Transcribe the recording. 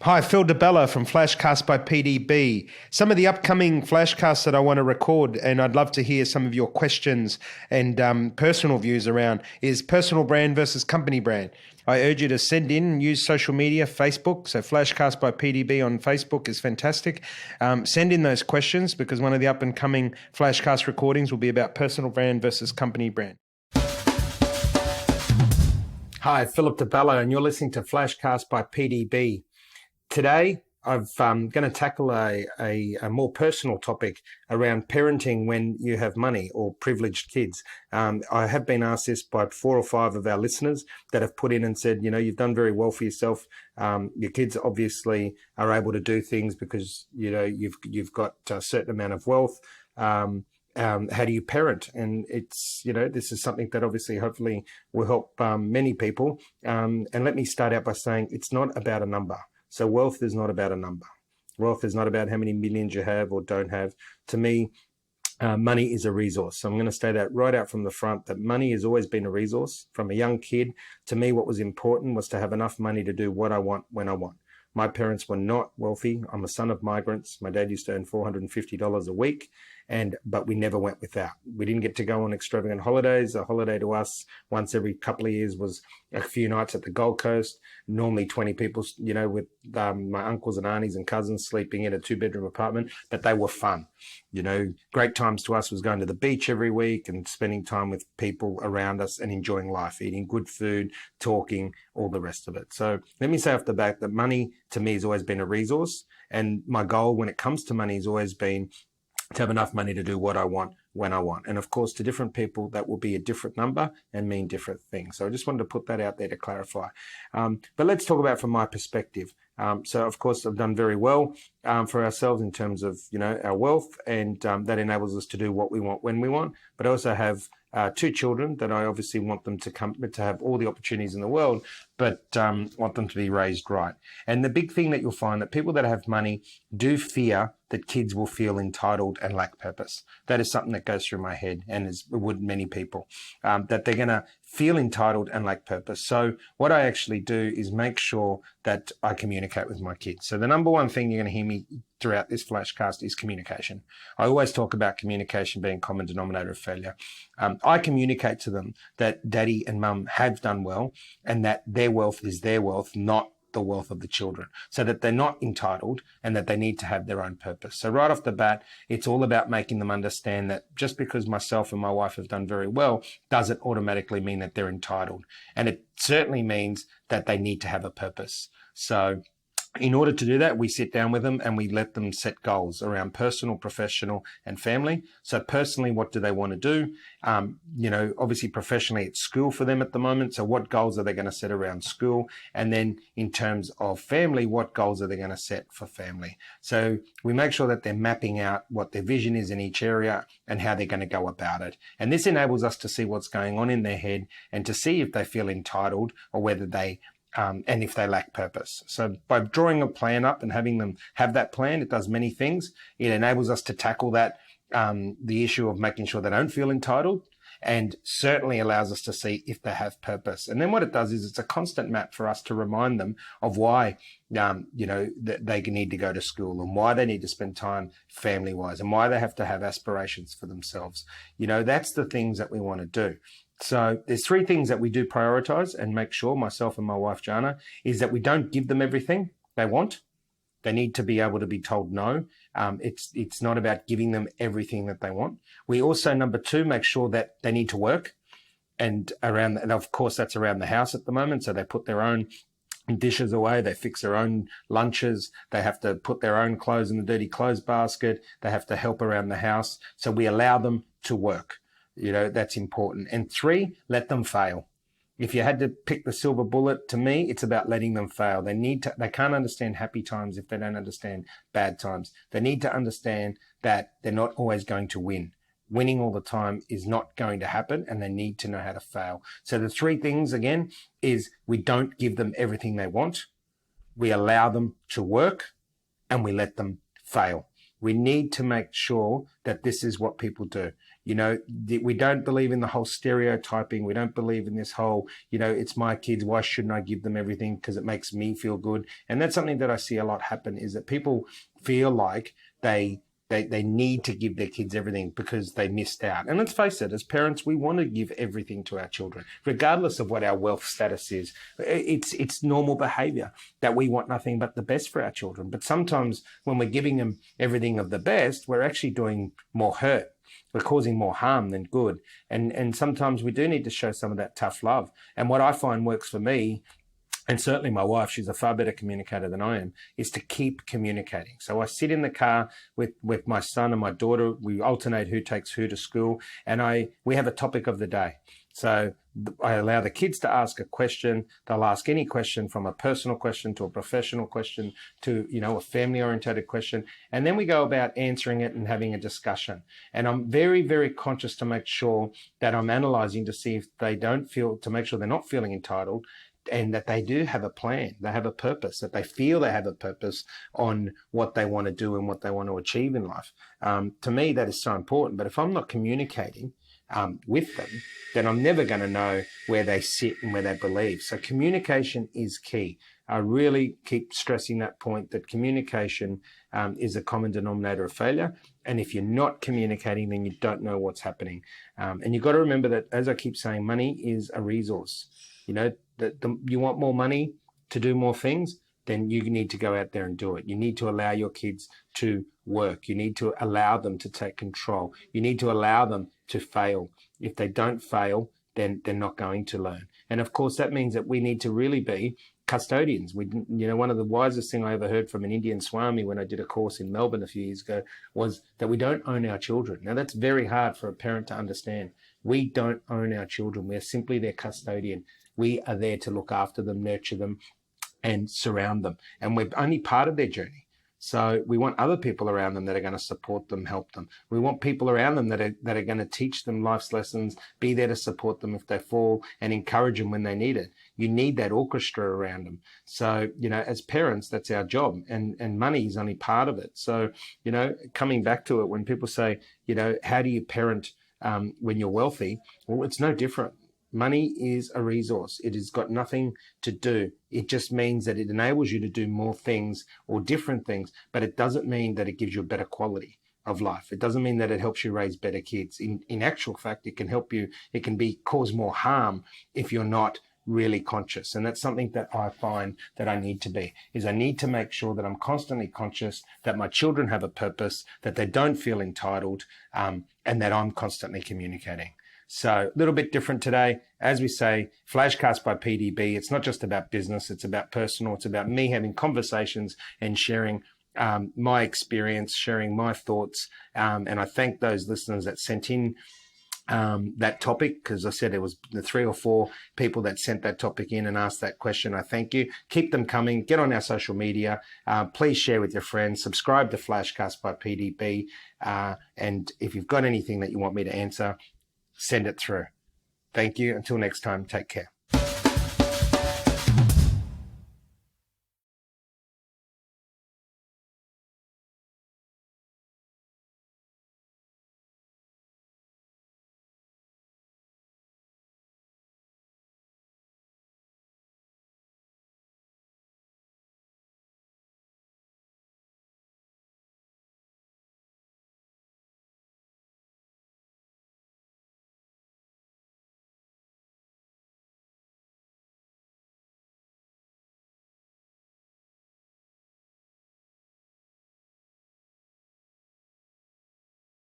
Hi, Phil DeBella from Flashcast by PDB. Some of the upcoming Flashcasts that I want to record, and I'd love to hear some of your questions and personal views around, is personal brand versus company brand. I urge you to send in and use social media, Facebook. So Flashcast by PDB on Facebook is fantastic. Send in those questions because one of the up and coming Flashcast recordings will be about personal brand versus company brand. Hi, Philip DeBella, and you're listening to Flashcast by PDB. Today, I'm going to tackle a more personal topic around parenting when you have money or privileged kids. I have been asked this by 4 or 5 of our listeners that have put in and said, you've done very well for yourself. Your kids obviously are able to do things because, you've got a certain amount of wealth. How do you parent? And it's, this is something that obviously hopefully will help many people. And let me start out by saying it's not about a number. So wealth is not about a number. Wealth is not about how many millions you have or don't have. To me, money is a resource. So I'm going to say that right out from the front, that money has always been a resource. From a young kid, to me, what was important was to have enough money to do what I want when I want. My parents were not wealthy. I'm a son of migrants. My dad used to earn $450 a week, but we never went without. We didn't get to go on extravagant holidays. A holiday to us once every couple of years was a few nights at the Gold Coast. Normally 20 people, with my uncles and aunties and cousins sleeping in a 2-bedroom apartment, but they were fun. Great times to us was going to the beach every week and spending time with people around us and enjoying life, eating good food, talking, all the rest of it. So let me say off the bat that money to me has always been a resource. And my goal when it comes to money has always been to have enough money to do what I want when I want. And of course, to different people, that will be a different number and mean different things. So I just wanted to put that out there to clarify. But let's talk about from my perspective. So of course, I've done very well for ourselves in terms of, our wealth, and that enables us to do what we want when we want. But I also have 2 children that I obviously want them to have all the opportunities in the world, but want them to be raised right. And the big thing that you'll find that people that have money do fear that kids will feel entitled and lack purpose. That is something that goes through my head, and as would many people, that they're going to feel entitled and lack purpose. So what I actually do is make sure that I communicate with my kids. So the number one thing you're going to hear me throughout this Flashcast is communication. I always talk about communication being common denominator of failure. I communicate to them that daddy and mum have done well and that their wealth is their wealth, not the wealth of the children, so that they're not entitled and that they need to have their own purpose. So right off the bat, it's all about making them understand that just because myself and my wife have done very well doesn't automatically mean that they're entitled. And it certainly means that they need to have a purpose. So in order to do that, we sit down with them and we let them set goals around personal, professional, and family. So personally, what do they want to do? Obviously professionally, it's school for them at the moment. So what goals are they going to set around school? And then in terms of family, what goals are they going to set for family? So we make sure that they're mapping out what their vision is in each area and how they're going to go about it. And this enables us to see what's going on in their head and to see if they feel entitled or whether they and if they lack purpose. So by drawing a plan up and having them have that plan, it does many things. It enables us to tackle that, the issue of making sure they don't feel entitled, and certainly allows us to see if they have purpose. And then what it does is it's a constant map for us to remind them of why, that they need to go to school and why they need to spend time family-wise and why they have to have aspirations for themselves. That's the things that we want to do. So there's 3 things that we do prioritize and make sure, myself and my wife, Jana, is that we don't give them everything they want. They need to be able to be told no. It's not about giving them everything that they want. We also, number 2, make sure that they need to work and of course that's around the house at the moment. So they put their own dishes away, they fix their own lunches, they have to put their own clothes in the dirty clothes basket, they have to help around the house. So we allow them to work. That's important. And 3, let them fail. If you had to pick the silver bullet, to me, it's about letting them fail. They can't understand happy times if they don't understand bad times. They need to understand that they're not always going to win. Winning all the time is not going to happen, and they need to know how to fail. So the 3 things, again, is we don't give them everything they want. We allow them to work, and we let them fail. We need to make sure that this is what people do. We don't believe in the whole stereotyping. We don't believe in this whole, it's my kids. Why shouldn't I give them everything? Because it makes me feel good. And that's something that I see a lot happen, is that people feel like they need to give their kids everything because they missed out. And let's face it, as parents, we want to give everything to our children, regardless of what our wealth status is. It's normal behavior that we want nothing but the best for our children. But sometimes when we're giving them everything of the best, we're actually doing more hurt. We're causing more harm than good. And sometimes we do need to show some of that tough love. And what I find works for me, and certainly my wife, she's a far better communicator than I am, is to keep communicating. So I sit in the car with my son and my daughter. We alternate who takes who to school, and we have a topic of the day. So I allow the kids to ask a question. They'll ask any question, from a personal question to a professional question to, a family-oriented question. And then we go about answering it and having a discussion. And I'm very, very conscious to make sure that I'm analyzing to see if to make sure they're not feeling entitled, and that they do have a plan, they have a purpose, that they feel they have a purpose on what they want to do and what they want to achieve in life. To me, that is so important. But if I'm not communicating with them, then I'm never going to know where they sit and where they believe. So communication is key. I really keep stressing that point, that communication is a common denominator of failure. And if you're not communicating, then you don't know what's happening. And you've got to remember that, as I keep saying, money is a resource. You want more money to do more things, then you need to go out there and do it. You need to allow your kids to work. You need to allow them to take control. You need to allow them to fail. If they don't fail, then they're not going to learn. And of course, that means that we need to really be custodians. One of the wisest thing I ever heard from an Indian Swami when I did a course in Melbourne a few years ago was that we don't own our children. Now, that's very hard for a parent to understand. We don't own our children. We're simply their custodian. We are there to look after them, nurture them, and surround them. And we're only part of their journey. So we want other people around them that are going to support them, help them. We want people around them that are going to teach them life's lessons, be there to support them if they fall, and encourage them when they need it. You need that orchestra around them. So, as parents, that's our job, and money is only part of it. So, coming back to it, when people say, how do you parent when you're wealthy? Well, it's no different. Money is a resource. It has got nothing to do. It just means that it enables you to do more things or different things, but it doesn't mean that it gives you a better quality of life. It doesn't mean that it helps you raise better kids. In actual fact, it can help you. It can cause more harm if you're not really conscious. And that's something that I find that I need to be, is I need to make sure that I'm constantly conscious that my children have a purpose, that they don't feel entitled, and that I'm constantly communicating. So a little bit different today. As we say, Flashcast by PDB, it's not just about business, it's about personal, it's about me having conversations and sharing my experience, sharing my thoughts. And I thank those listeners that sent in that topic, because I said it was the 3 or 4 people that sent that topic in and asked that question. I thank you. Keep them coming. Get on our social media. Please share with your friends. Subscribe to Flashcast by PDB. And if you've got anything that you want me to answer, send it through. Thank you. Until next time, take care.